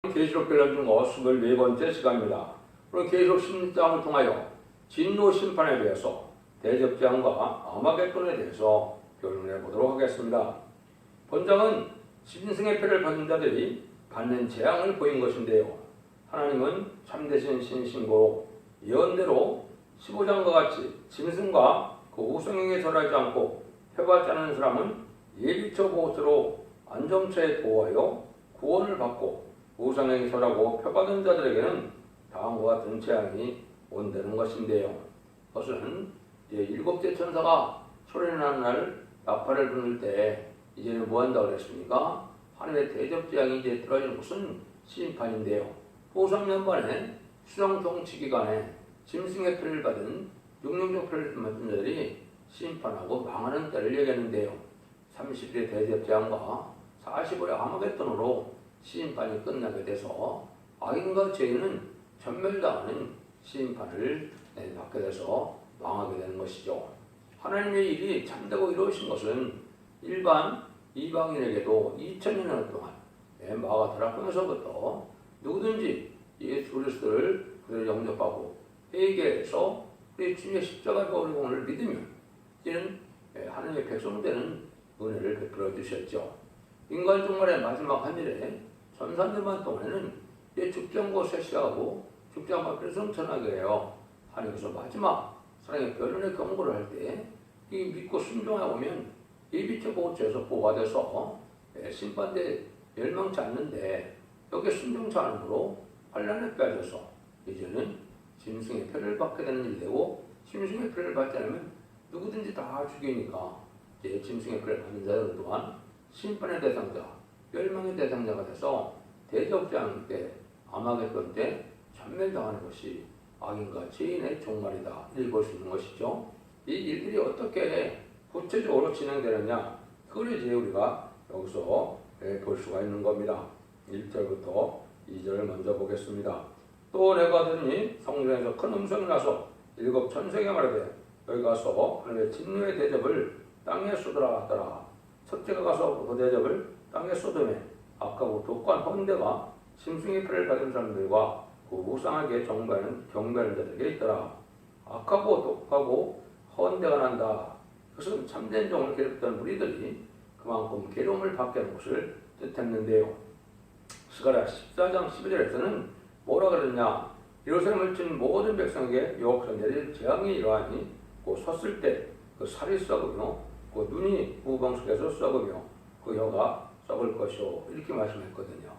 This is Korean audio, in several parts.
계시록 변론 중 24번째 시간입니다. 오늘 계시록 16장을 통하여 진노 심판에 대해서 대접장과 아마겟돈에 대해서 변론해 보도록 하겠습니다. 본장은 짐승의 표를 받은 자들이 받는 재앙을 보인 것인데요. 하나님은 참되신 신신고로 예언대로 15장과 같이 짐승과 그 우상에게 절하지 않고 표받지 않은 사람은 예비처 보호처로 안정처에 보호하여 구원을 받고 우상에게 절하고 표받은 자들에게는 다음과 같은 재앙이 온다는 것인데요. 그것은 이제 일곱째 천사가 소리나는 날 나팔을 부를 때 이제는 뭐 한다고 그랬습니까? 하늘의 대접 재앙이 이제 들어지는 것은 심판인데요. 후삼년반에 수령 통치 기간에 짐승의 표를 받은 육령적 표를 받은 자들이 심판하고 망하는 때를 얘기하는데요. 30일의 대접 재앙과 40일의 아마겟돈으로 심판이 끝나게 돼서 악인과 죄인은 전멸당하는 심판을 받게 돼서 망하게 되는 것이죠. 하나님의 일이 참되고 이루어진 것은 일반 이방인에게도 2000년 동안 마가다락방에서부터 누구든지 예수 그리스도를 그대로 영접하고 회개해서 우리 주님의 십자가 보혈공을 믿으면 이제는 하나님의 백성 되는 은혜를 베풀어 주셨죠. 인간 종말의 마지막 한 일에 1300만 동안에는 죽정고 쇠시하고 죽정과 필성 전하게 해요. 하나님께서 마지막 사랑의 변론의 경고를 할 때 이 믿고 순종하고 오면 예비처 보호처에서 보호받아서 심판대 멸망치 않는데 여기에 순종치 않음으로 환란에 빠져서 이제는 짐승의 표를 받게 되는 일이 되고 짐승의 표를 받지 않으면 누구든지 다 죽이니까 이제 짐승의 표를 받는 자들 또한 심판의 대상자, 멸망의 대상자가 돼서 대접장 때, 아마겟돈 때 전멸당하는 것이 악인과 죄인의 종말이다. 이렇게 볼 수 있는 것이죠. 이 일들이 어떻게 구체적으로 진행되느냐, 그걸 이제 우리가 여기서 볼 수가 있는 겁니다. 1절부터 2절을 먼저 보겠습니다. 또 내가 들으니 성전에서 큰 음성이 나서 일곱 천사에게 말하되 너희 가서 하늘의 진노의 대접을 땅에 쏟으라 하더라. 첫째가 가서 그 대접을 땅에 쏟으매 악하고 독한 헌대가 짐승의 표를 받은 사람들과 그 우상하게 경배하는 자들에게 있더라. 악하고 독하고 헌대가 난다. 그것은 참된 종을 괴롭혔던 무리들이 그만큼 괴로움을 받게 하는 것을 뜻했는데요. 스가랴 14장 12절에서는 뭐라 그러냐, 예루살렘을 친 모든 백성에게 여호와께서 내릴 재앙이 이러하니 그 섰을 때 그 살이 썩으며 그 눈이 우방 속에서 썩으며 그 혀가 썩을 것이오, 이렇게 말씀했거든요.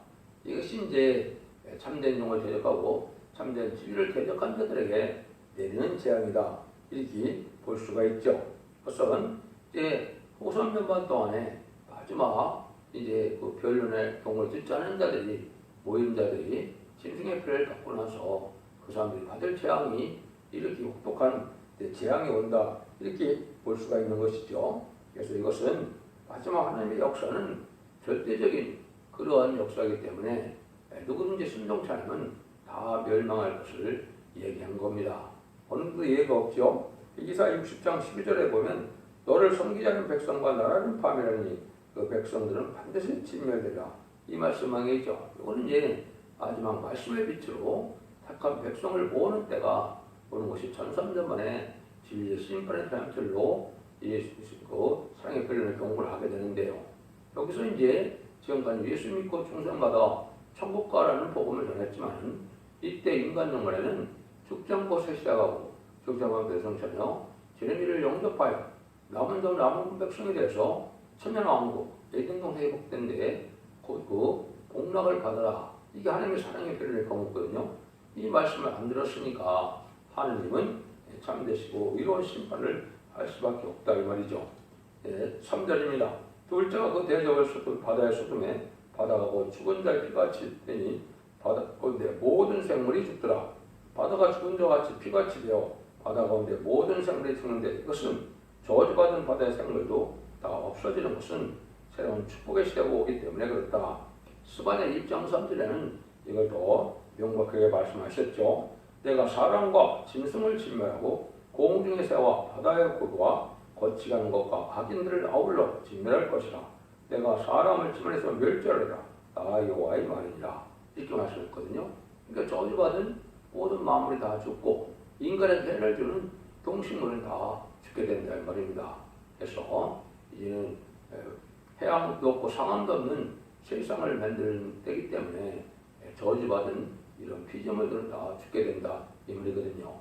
이것이 이제 참된 종을 대적하고 참된 진리를 대적한 자들에게 내리는 재앙이다, 이렇게 볼 수가 있죠. 그것은 이제 후삼년반 동안에 마지막 이제 그 변론의 경고를 듣지 않은 자들이 모인 자들이 짐승의 표를 받고 나서 그 사람들이 받을 재앙이 이렇게 혹독한 재앙이 온다, 이렇게 볼 수가 있는 것이죠. 그래서 이것은 마지막 하나님의 역사는 절대적인 그러한 역사이기 때문에 누구든지 순종치 않으면 다 멸망할 것을 얘기한 겁니다. 어느 그 예가 없죠. 이사 60장 12절에 보면 너를 섬기지 않은 백성과 나라를 파멸하니 그 백성들은 반드시 진멸되리라, 이 말씀하겠죠. 이거는 이제 마지막 말씀의 빛으로 택한 백성을 모으는 때가 오는 것이 1300만에 진리의 심판의 대항철로 그 사랑의 변론의 경고를 하게 되는데요. 여기서 이제 지금까지 예수 믿고 충성받아 천국 가라는 복음을 전했지만 이때 인간 영혼에는 죽정곳에 시작하고 죽정한 백성처녀 제레미를 영접하여 남은 백성이 돼서 천년왕국 예등동 회복된 데에 곧 그 복락을 받아라, 이게 하나님의 사랑의 변론의 경고거든요. 이 말씀을 안 들었으니까 하나님은 참되시고 이로운 심판을 할 수밖에 없다, 이 말이죠. 3절입니다. 둘째가 그 대접을 바다에 쏟음에 바다가 곧 죽은 자의 피같이 되니 바다 가운데 모든 생물이 죽더라. 바다가 죽은 자와 같이 피같이 되어 바다 가운데 모든 생물이 죽는데 이것은 저주받은 바다의 생물도 다 없어지는 것은 새로운 축복의 시대가 오기 때문에 그렇다. 스바냐 1장 3절에는 이걸 더 명확하게 말씀하셨죠. 내가 사람과 짐승을 진멸하고 공중의 새와 바다의 고기와 거치가는 것과 악인들을 아울러 진멸할 것이라. 내가 사람을 침몰해서 멸절하리라. 나 여호와의 말이니라. 이렇게 말씀했거든요. 그러니까 저주받은 모든 만물이 다 죽고 인간에게 해를 주는 동식물은 다 죽게 된다 이 말입니다. 그래서 이제는 해양도 없고 상암도 없는 세상을 만드는 때이기 때문에 저주받은 이런 피조물들은 다 죽게 된다 이 말이거든요.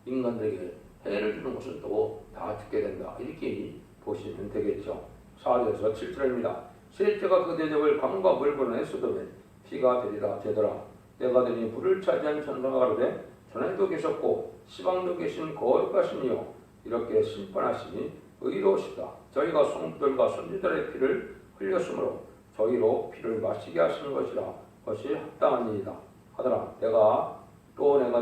인간들에게 해를 주는 것은 또 다 죽게 된다 이렇게 보시면 되겠죠. 4절에서 7절입니다. 셋째가 그 대접을 강과 물건을 했어도 피가 되리라. 때가 되니 불을 차지한 천사가 가로되 전에도 계셨고 시방도 계신 거룩하시니요 이렇게 심판하시니 의로우시다. 저희가 성도들과 선지자들의 피를 흘렸으므로 저희로 피를 마시게 하시는 것이라 것이 합당한 일이다 하더라. 내가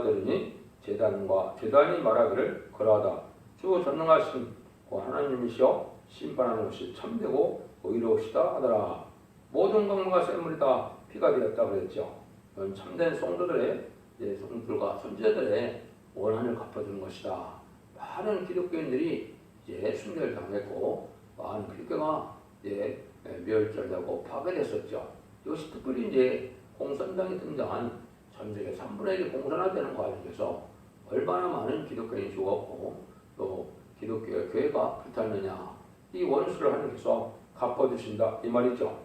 들으니 제단이 말하기를 그러하다. 주 전능하신 하나님이시여 심판하는 것이 참되고 의로우시다 하더라. 모든 강물과 샘물이 다 피가 되었다 그랬죠. 이건 참된 성도들과 선지자들의 원한을 갚아주는 것이다. 많은 기독교인들이 이제 순교를 당했고 많은 기독교가 이제 멸절되고 파괴됐었죠. 이것이 특별히 이제 공산당이 등장한 전 세계 3분의 1이 공산화되는 과정에서 얼마나 많은 기독교인이 죽었고 또 기독교의 교회가 불탔느냐 이 원수를 하나님께서 갚아주신다 이 말이죠.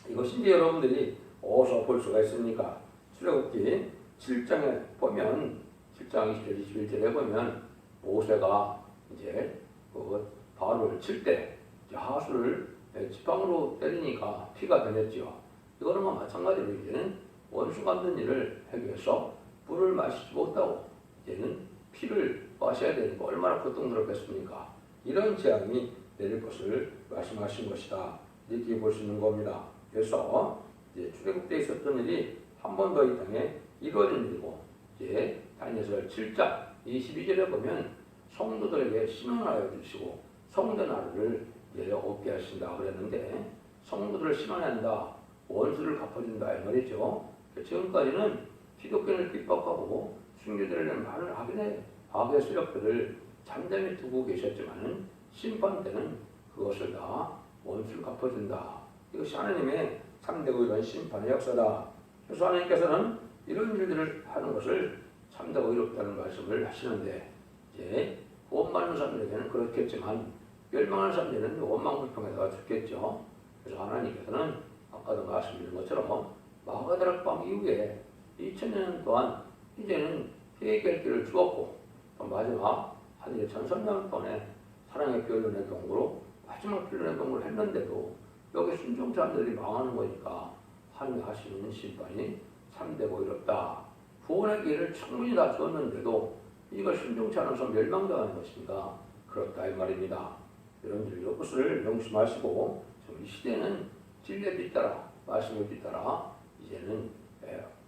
이것이 이제 여러분들이 어디서 볼 수가 있습니까? 출애굽기 7장에 보면 7장 20절 21절에 보면 모세가 이제 그 바로를 칠 때 하수를 지팡이로 때리니까 피가 되냈죠. 이거는 마찬가지로 이제는 원수 만든 일을 하기 위해서 물을 마시지 못하고 이제는 피를 마셔야 되니까 얼마나 고통스럽겠습니까? 이런 재앙이 내릴 것을 말씀하신 것이다. 이렇게 볼 수 있는 겁니다. 그래서 이제 출애굽 때 있었던 일이 한 번 더 이 땅에 이루어진 일이고 이제 다니엘서 7장 22절에 보면 성도들에게 신원하여 주시고 성대 나라를 얻게 하신다 그랬는데 성도들을 신원한다 원수를 갚아준다 이 말이죠. 지금까지는 기독교를 핍박하고 순교자들은 많은 악의 세력들을 잠잠히 두고 계셨지만은 심판 때는 그것을 다 원수를 갚아준다. 이것이 하나님의 참되고 이런 심판의 역사다. 그래서 하나님께서는 이런 일들을 하는 것을 참되고 의롭다는 말씀을 하시는데 이제 원망하는 사람들에게는 그렇겠지만 멸망하는 사람들은 원망불평에다가 죽겠죠. 그래서 하나님께서는 아까도 말씀드린 것처럼 마가다락 밤 이후에 2000년 동안 이제는 회개할 길을 주었고 또 마지막 하늘의 1300년 동안에 사랑의 변론의 경고로 마지막 변론의 경고를 했는데도 여기 순종 자들이 망하는 거니까 하나님이 하시는 심판이 참되고 이롭다. 구원의 기회를 충분히 다 주었는데도 이걸 순종치 않아서 멸망당하는 것인가 그렇다 이 말입니다. 여러분들 이것을 명심하시고 이 시대는 진리에 뒤따라 말씀에 뒤따라 이제는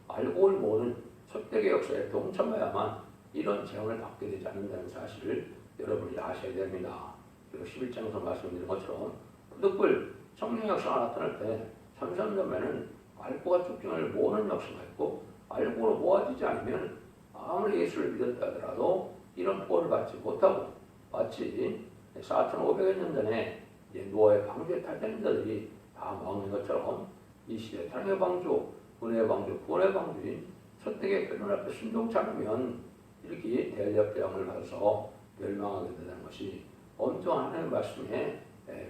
알고 모르는 첫대의 역사에 동참해야만 이런 재앙을 받게 되지 않는다는 사실을 여러분이 아셔야 됩니다. 그리고 11장에서 말씀드린 것처럼 부득불 성령 역사가 나타날 때 참선자면은 알고가 쭉증을 모으는 역사가 있고 알고로 모아지지 않으면 아무리 예수를 믿었다 하더라도 이런 보호를 받지 못하고 마치 4,500여 년 전에 노아의 방주에 탈다는 자들이 다 망한 것처럼 이 시대 사랑의 방주, 은혜의 방주, 구원의 방주인 첫대의 변론 앞에 순종치 않으면 이렇게 대적대응을 받아서 멸망하게 된다는 것이 엄청난 하나님의 말씀의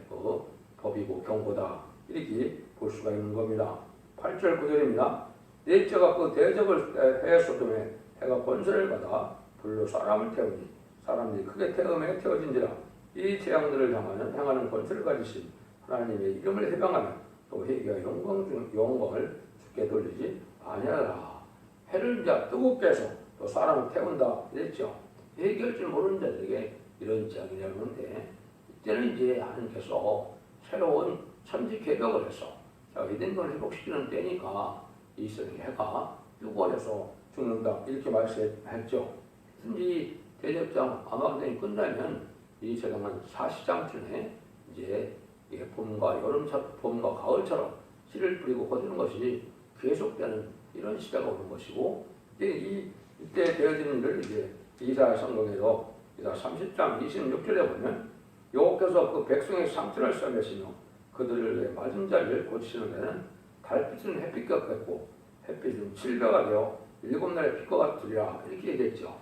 그 법이고 경고다 이렇게 볼 수가 있는 겁니다. 8절 9절입니다. 넷째가 그 대적을 해소돔에 해가 권세를 받아 불로 사람을 태우니 사람들이 크게 태워진지라 이 재앙들을 향하는 권세를 가지신 하나님의 이름을 해방하며 또 회개와 영광을 주께 돌리지 아니하라. 해를 이제 뜨겁게 해서 또 사람을 태운다 이랬죠. 회개할 줄 모르는 자들에게 이런 재앙이 내오는데 이때는 이제 하나님께서 새로운 천지 개벽을 해서 에덴동을 회복시키는 때니까 이스라엘 해가 뜨거워져서 죽는다 이렇게 말씀했죠. 이 대접장 아마겟돈이 끝나면 이 세상은 사시장쯤에 이제 봄과 여름처럼 봄과 가을처럼 씨를 뿌리고 거두는 것이 계속되는 이런 시대가 오는 것이고 이때 되어지는 일을 이제 이사야 성경에서 이사 30장 26절에 보면 여호와께서 그 백성의 상처를 싸매시며 그들을 맞은 자리를 고치시는 데는 달빛은 햇빛 같겠고 햇빛이 좀 칠배가 되어 7날의 빛과 같으리라 이렇게 얘기했죠.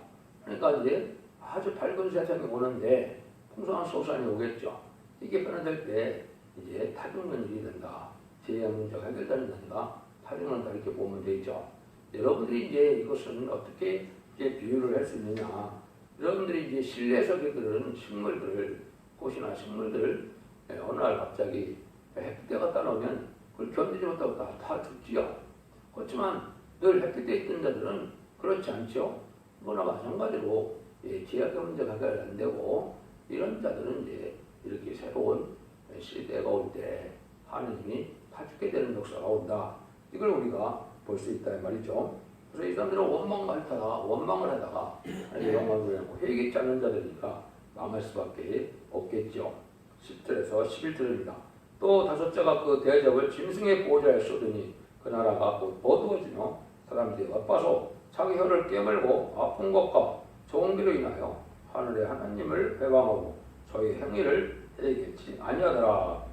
그러니까 이제 아주 밝은 세상이 오는데 풍성한 소산이 오겠죠. 이게 변화될 때 이제 타중는 일이 된다. 재해 문제가 해결된다. 타중한다 이렇게 보면 되죠. 여러분들이 이제 이것은 어떻게 이제 비유를 할 수 있느냐. 여러분들이 이제 실내에서 기르는 식물들을 꽃이나 식물들 어느 날 갑자기 햇빛에 갖다 놓으면 그걸 견디지 못하고 다 죽지요. 그렇지만 늘 햇빛에 있던 자들은 그렇지 않죠. 그거나 마찬가지로 지역의 문제가 해결 안 되고 이런 자들은 이제 이렇게 새로운 시대가 올 때 하느님이 다 죽게 되는 역사가 온다. 이걸 우리가 볼 수 있다 이 말이죠. 그래서 이 사람들은 원망을 하다가 영광을 하고 회개치 않는 자들이니까 망할 수밖에 없겠죠. 10절에서 11절입니다. 또 다섯째가 그 대적을 짐승의 보호자에 쏘더니 그 나라가 곧 어두워지며 사람들이 바빠서 자기 혀를 깨물고 아픈 것과 좋은 길로 인하여 하늘의 하나님을 회방하고 저희 행위를 해결치 아니하더라.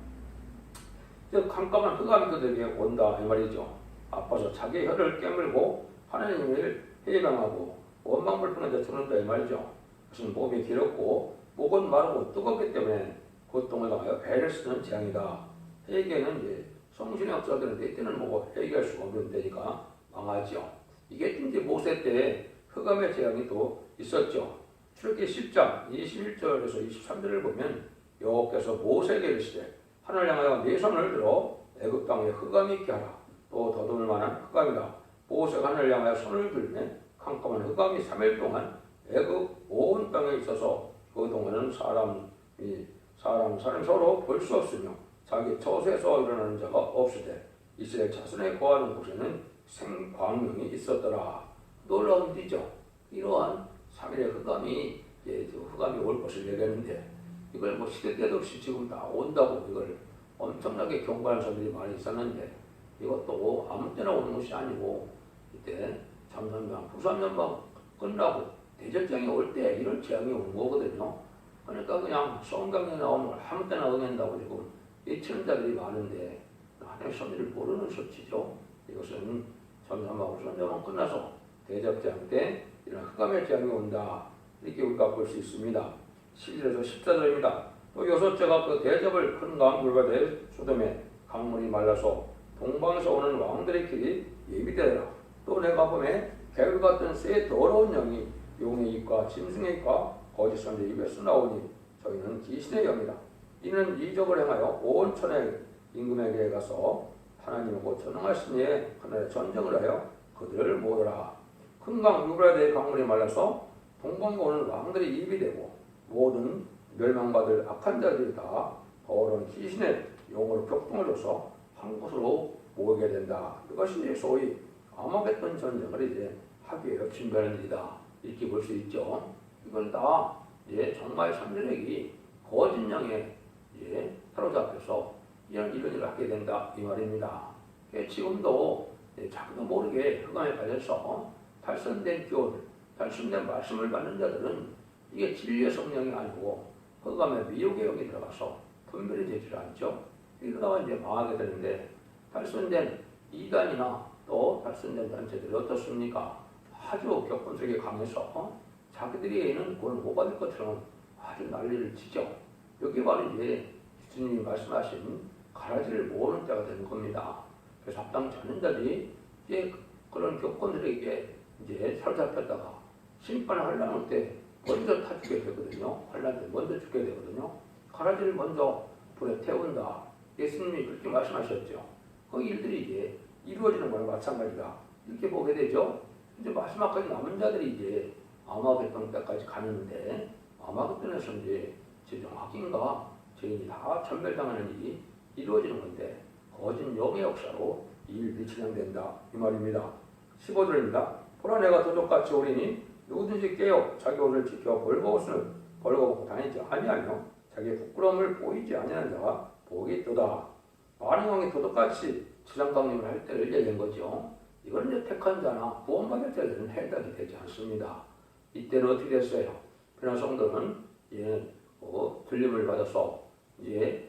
깜깜한 흑암이 그들에게 온다 이 말이죠. 아파서 자기 혀를 깨물고 하나님을 회방하고 원망불평에서 죽는다 이 말이죠. 그것은 몸이 길었고 목은 마르고 뜨겁기 때문에 고통을 당하여 애를 쓰는 재앙이다. 회개는 이제 성신의 역사들인데 이때는 뭐 회개할 수가 없는 데니까 망하죠. 이게 이제 모세 때 흑암의 재앙이 또 있었죠. 출애굽기 10장 21절에서 23절을 보면 여호와께서 모세에게 이르시되 하늘을 향하여 네 손을 들어 애굽 땅에 흑암이 있게 하라. 또 더듬을 만한 흑암이다. 모세가 하늘을 향하여 손을 들면 캄캄한 흑암이 3일 동안 애굽 온 땅에 있어서 그 동안은 사람이 서로 볼 수 없으며 자기 처소에서 일어나는 자가 없으되 이스라엘 자손에 거하는 곳에는 생광명이 있었더라. 놀라운 일이죠. 이러한 3일의 흑암이 흑암이 올 것을 얘기하는데 이걸 뭐 시대 때도 없이 지금 다 온다고 이걸 엄청나게 경고하는 사람들이 많이 있었는데 이것도 아무 때나 오는 것이 아니고 이때 잠잠방 부산연방 끝나고 대적장이 올 때 이런 재앙이 오는 거거든요. 그러니까 그냥 성경에 나오는 걸 아무 때나 응한다고 지금 외치는 자들이 많은데 하나님의 섭리를 모르는 소치죠. 이것은 잠잠하고 부산연방 끝나서 대적장 때 이런 흑암의 재앙이 온다. 이렇게 우리가 볼 수 있습니다. 11절에서 14절입니다. 또 여섯째가 그 대접을 큰 강물과 내 소돔에 강물이 말라서 동방에서 오는 왕들의 길이 예비되라. 또 내가 봄에 개울 같은 새 더러운 영이 용의 입과 짐승의 입과 거짓 선지의 입에서 나오니 저희는 귀신의 영이다. 이는 이적을 행하여 온 천의 임금에게 가서 하나님과 전능하신 이의 하늘의 전쟁을 하여 그들을 모으라. 큰 강 유브라데의 강물이 말라서 동방에 오는 왕들이 입이 되고 모든 멸망받을 악한 자들이 다 더러운 귀신의 용으로 격동을 줘서 한 곳으로 모이게 된다. 이것이 소위 아마겟돈 전쟁을 이제 하기 위해 준비하는 일이다. 이렇게 볼 수 있죠. 이걸 다 정말 삼대력이 거짓 영에 사로잡혀서 이런 일을 하게 된다 이 말입니다. 지금도 자기도 모르게 흑암에 빠져서 달성된 교훈, 달성된 말씀을 받는 자들은 이게 진리의 성령이 아니고 흑암의 미혹의 영이 들어가서 분별이 되지 않죠. 이러다가 이제 망하게 되는데 달성된 이단이나 또 달성된 단체들이 어떻습니까? 아주 격분석이 강해서 자기들에게는 그걸 못 받을 것처럼 아주 난리를 치죠. 여기 바로 이제 주님이 말씀하신 가라지를 모으는 자가 되는 겁니다. 그래서 합당치 않는 자들이 이제 그런 격분들에게 사로잡혔다가 심판을 하려는 때 먼저 타 죽게 되거든요. 환란 때 먼저 죽게 되거든요. 가라지를 먼저 불에 태운다. 예수님이 그렇게 말씀하셨죠. 그 일들이 이제 이루어지는 거랑 마찬가지다. 이렇게 보게 되죠. 이제 마지막까지 남은 자들이 아마겟돈 때까지 가는데 아마겟돈에서 최종 악인과 죄인이 다 전멸당하는 일이 이루어지는 건데 거짓 영의 역사로 이 일이 진행된다 이 말입니다. 15절입니다. 보라 내가 도적같이 오리니 누구든지 깨어 자기 옷을 지켜 벌거벗고 다니지 아니하며 자기의 부끄러움을 보이지 아니하는 자가 복이 있도다. 많은 왕이 도둑같이 지상강림을 할 때를 얘기한 거죠. 이건 이제 택한 자나 구원받을 자들은 해당이 되지 않습니다. 이때는 어떻게 됐어요? 변화 성도는 들림을 받아서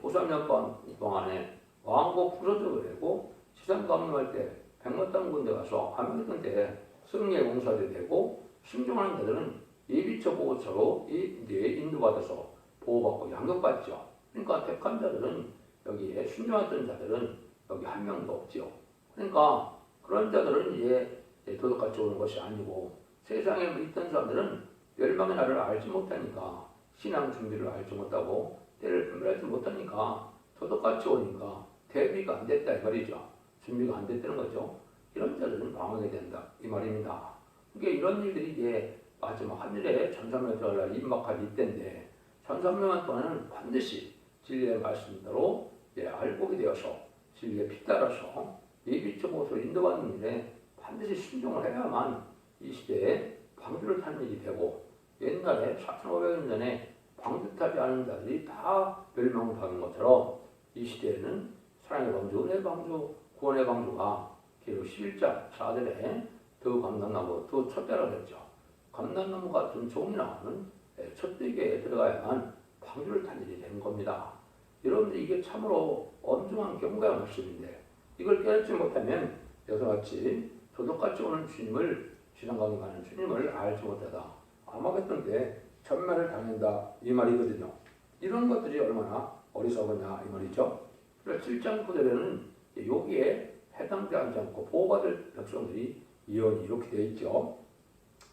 후삼년반 동안에 왕국 부서져버리고 지상강림할 때 백마땅 군대 가서 아메리칸 때 승리의 공사들이 되고 순종하는 자들은 예비처 보호처로 이제 인도받아서 보호받고 양육받죠. 그러니까 택한 자들은 여기에 순종했던 자들은 여기 한 명도 없죠. 그러니까 그런 자들은 이제 도덕같이 오는 것이 아니고 세상에 있던 사람들은 멸망의 날을 알지 못하니까 신앙 준비를 알지 못하고 때를 분별하지 못하니까 도덕같이 오니까 대비가 안 됐다 이 말이죠. 준비가 안 됐다는 거죠. 이런 자들은 망하게 된다 이 말입니다. 그러니까 이런 일들이 이제 마지막 하늘에 천삼명 들어갈 임박할 이때인데 천삼명한 동안은 반드시 진리의 말씀대로 알보게 되어서 진리에 핏따라서 예비처 보호소 인도받는 일에 반드시 순종을 해야만 이 시대에 방주를 타는 일이 되고 옛날에 4,500년 전에 방주 타지 않은 자들이 다 멸망을 받은 것처럼 이 시대에는 사랑의 방주, 은혜의 방주, 구원의 방주가 기록 11장 4절에 더 감람나무, 더 촛대라고 했죠. 감람나무 같은 종이 나오는 촛대기에 들어가야만 방주를 탄 일이 되는 겁니다. 여러분들 이게 참으로 엄중한 경고의 말씀인데 이걸 깨닫지 못하면 여서같이 도덕같이 오는 주님을 지나가게 가는 주님을 알지 못하다 아마겟돈 때 전멸을 당한다 이 말이거든요. 이런 것들이 얼마나 어리석으냐 이 말이죠. 그래서 7장 9절에는 여기에 해당되지 않고 보호받을 백성들이 예언이 이렇게 되어 있죠.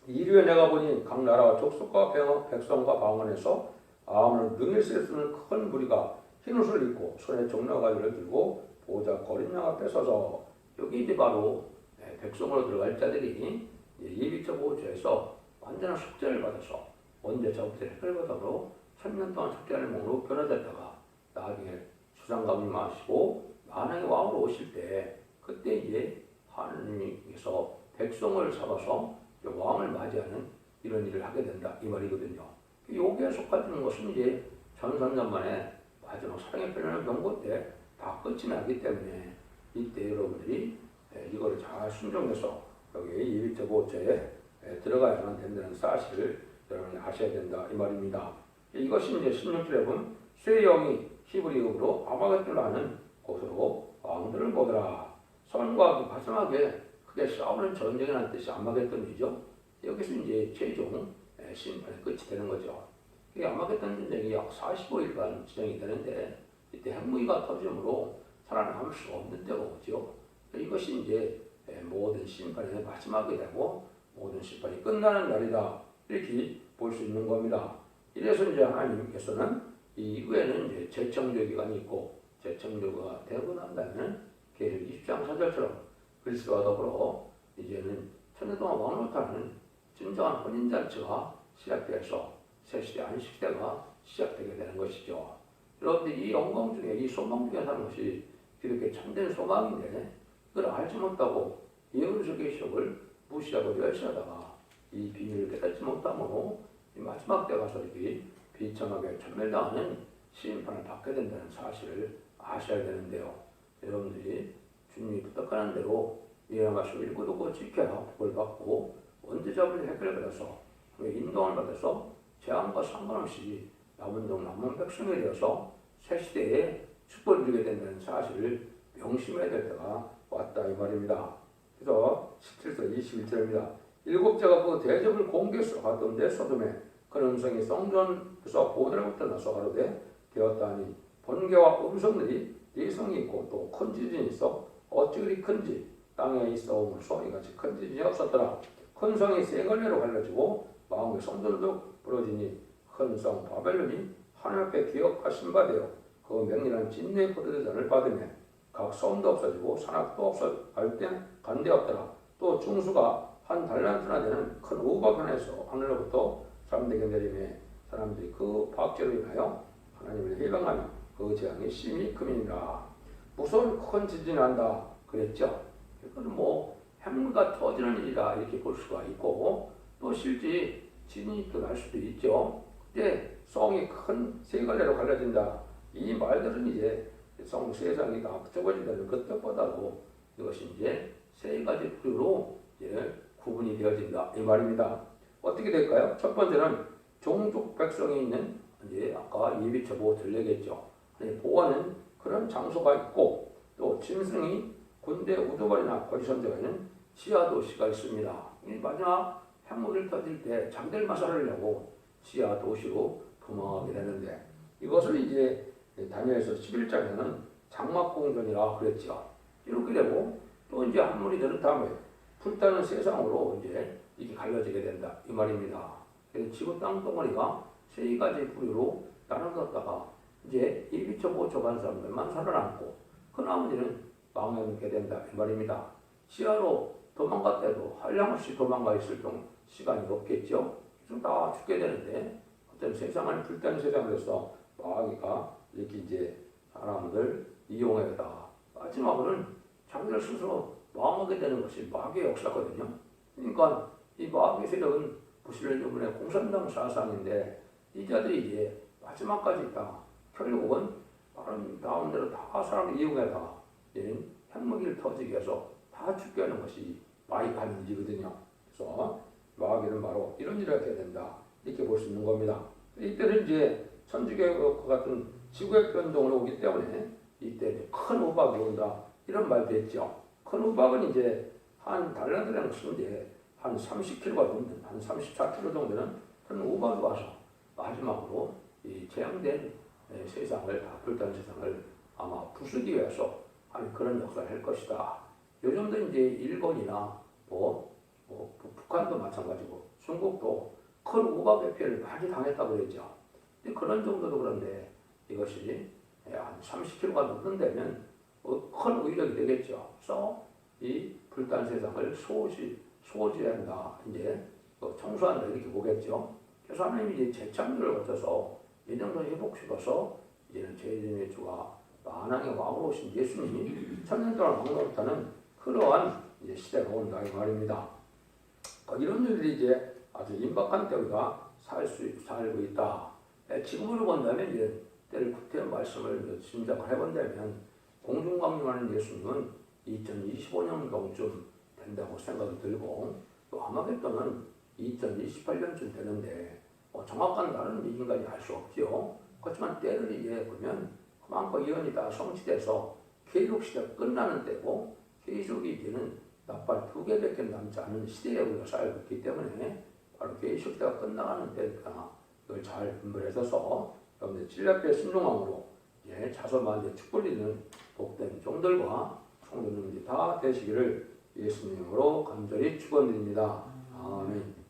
이르에 내가 보니 각 나라와 족속과 백성과 방언에서 아무는 능히 쓸 수 있는 큰 무리가 흰 옷을 입고 손에 종려가지를 들고 보호자 거린 양 앞에 서서 여기 이제 바로 백성으로 들어갈 자들이 예비처 보호처에서 완전한 속죄를 받아서 언제 저부터 헷갈려서 1000년 동안 속죄하는 몸으로 변화됐다가 나중에 수상감을 마시고 만왕의 왕으로 오실 때 그때 이제 하느님께서 백성을 잡아서 왕을 맞이하는 이런 일을 하게 된다 이 말이거든요. 여기에 속하는 것은 이제 전선전 만에 마지막 사랑의 표현을 경고 때 다 끝이 나기 때문에 이때 여러분들이 이거를 잘 순종해서 여기 예비처 보호처에 들어가야만 된다는 사실을 여러분이 아셔야 된다 이 말입니다. 이것이 이제 16절에 보면 쇠 영이 히브리어로 아마겟돈이라는 곳으로 왕들을 보더라. 선과 가슴하게 크게 싸우는 전쟁이라는 뜻이 아마겟돈이죠. 여기서 이제 최종 심판의 끝이 되는 거죠. 아마겟돈 전쟁이 약 45일간 진행이 되는데 이때 핵무기가 터지므로 살아남을 수 없는 때가 오죠. 이것이 이제 모든 심판의 마지막이 되고 모든 심판이 끝나는 날이다 이렇게 볼 수 있는 겁니다. 이래서 이제 하나님께서는 이후에는 이제 재청조 기간이 있고 재청조가 되고 난 다음에는 계속 20장 4절처럼 그리스도와 더불어 이제는 천년 동안 왕노릇하는 진정한 혼인잔치가 시작돼서 새시대 안식시대가 시작되게 되는 것이죠. 여러분들 이 영광 중에 이 소망 중에 사는 것이 이렇게 참된 소망인데 그걸 알지 못하고 예언의 계시록을 무시하고 멸시하다가 이 비밀을 깨닫지 못함으로 이 마지막 때 가서 이렇게 비참하게 전멸당하는 심판을 받게 된다는 사실을 아셔야 되는데요. 여러분들이 주님이 부탁하는 대로 예언의 말씀을 읽고 듣고 지켜야 복을 받고 언제자부터 헷갈려 받아서 인도함을 받아서 재앙과 상관없이 남은 종 남은 백성이 되어서 새 시대에 축복을 누리게 된다는 사실을 명심해야 될 때가 왔다 이 말입니다. 그래서 17절 21절입니다. 일곱째가 그 대접을 공개해서 갔던데 소돔에 그 음성이 성전에서 보들부터 나서 가로되 되었다니 번개와 음성들이 네 성이 있고 또 큰 지진이 있어 어찌 그리 큰지 땅에 있어오면서 이같이 큰 지진이 없었더라. 큰 성이 세 갈래로 갈라지고 마음의 성전도 부러지니 큰 성 바벨론이 하나님 앞에 기억하신 바 되어 그 맹렬한 진노의 포도주잔을 받으며 각 성도 없어지고 산악도 없어 간데 없더라. 또 중수가 한 달란트나 되는 큰 우박 하나에서 하늘로부터 사람들에게 내리며 사람들이 그 박제로 인하여 하나님을 해방하며 그 재앙이 심히 크니라. 무서운 큰 지진이 난다 그랬죠. 이거는 뭐 핵무기가 터지는 일이다 이렇게 볼 수가 있고 또 실제 지진이 또 날 수도 있죠. 근데 성이 큰 세 갈래로 갈라진다. 이 말들은 이제 성 세상이 다 합쳐버린다는 그 뜻보다도 이것이 이제 세 가지 부류로 이제 구분이 되어진다 이 말입니다. 어떻게 될까요? 첫 번째는 종족 백성이 있는 이제 아까 예비처 보호를 얘기했죠. 보호하는 그런 장소가 있고 또 짐승이 군대 우두머리나 거리선대에는 지하 도시가 있습니다. 이 마지막 핵무기를 터질 때 장들 마살을 내고 지하 도시로 도망하게 되는데 이것을 이제 다니엘서 11장에는 장막공전이라 그랬죠. 이렇게 되고 또 이제 한물이 되는 다음에 불타는 세상으로 이제 이게 갈라지게 된다 이 말입니다. 그래서 지구 땅덩어리가 세 가지 부류로 나눠졌다가 이제 일비처보처간 사람들만 살아남고 그 나머지는 망하게 된다 이 말입니다. 지하로 도망갔다도 한량없이 도망가 있을 경우 시간이 없겠죠. 좀 다 죽게 되는데 어떤 세상을 불타는 세상에서 마귀가 이렇게 이제 사람들 이용해다 마지막으로는 자기들 스스로 망하게 되는 것이 마귀의 역사거든요. 그러니까 이 마귀 세력은 부실련주문의 공산당 사상인데 이 자들이 이제 마지막까지 다 결국은 다른 다음대로 다 사람을 이용해다가 핵무기를 터지게 해서 다 죽게 하는 것이 마귀 하는 일이거든요. 그래서 마귀는 바로 이런 일을 하게 된다 이렇게 볼 수 있는 겁니다. 이때는 이제 천주교과 같은 지구의 변동을 오기 때문에 이때 큰 우박이 온다 이런 말도 했죠. 큰 우박은 이제 한 달란트라는 것은 이제 한 30kg가 넘는 한 34kg 정도는 큰 우박이 와서 마지막으로 이 재앙된 세상을 다 불타는 세상을 아마 부수기 위해서 하는 그런 역사를 할 것이다. 요즘도 이제 일본이나 북한도 마찬가지고 중국도 큰 우박의 피해를 많이 당했다고 그랬죠. 그런 정도도 그런데 이것이 한 30kg가 넘는다면 큰 위력이 되겠죠. 그래서 이 불탄 세상을 소지한다, 이제 청소한다 이렇게 보겠죠. 그래서 하나님이 이제 재창조를 거쳐서 인정도 회복시켜서 이제는 죄인의 주가 만왕의 왕으로 오신 예수님이 천년 동안 왕노릇하는 그러한 이제 시대가 온다 이 말입니다. 이런 일들이 이제 아주 임박한 때가 살고 있다. 지금으로 본다면 이제 때를 구태한 말씀을 짐작을 해본다면 공중강림하는 예수님은 2025년경쯤 된다고 생각이 들고 또 아마겟돈은 2028년쯤 되는데 정확한 날은 인간이 알 수 없죠. 그렇지만 때를 이제 보면 그만큼 예언이 다 성취돼서 계속시대가 끝나는 때고 계속이 이제는 나팔 2개밖에 남지 않은 시대에 우리가 살고 있기 때문에 바로 계속시대가 끝나가는 때니까 이걸 잘 분별해서 여러분들 진리앞에 순종함으로 자손만대 축복리는 복된 종들과 성도님들이 다 되시기를 예수님으로 간절히 축원드립니다. 아멘.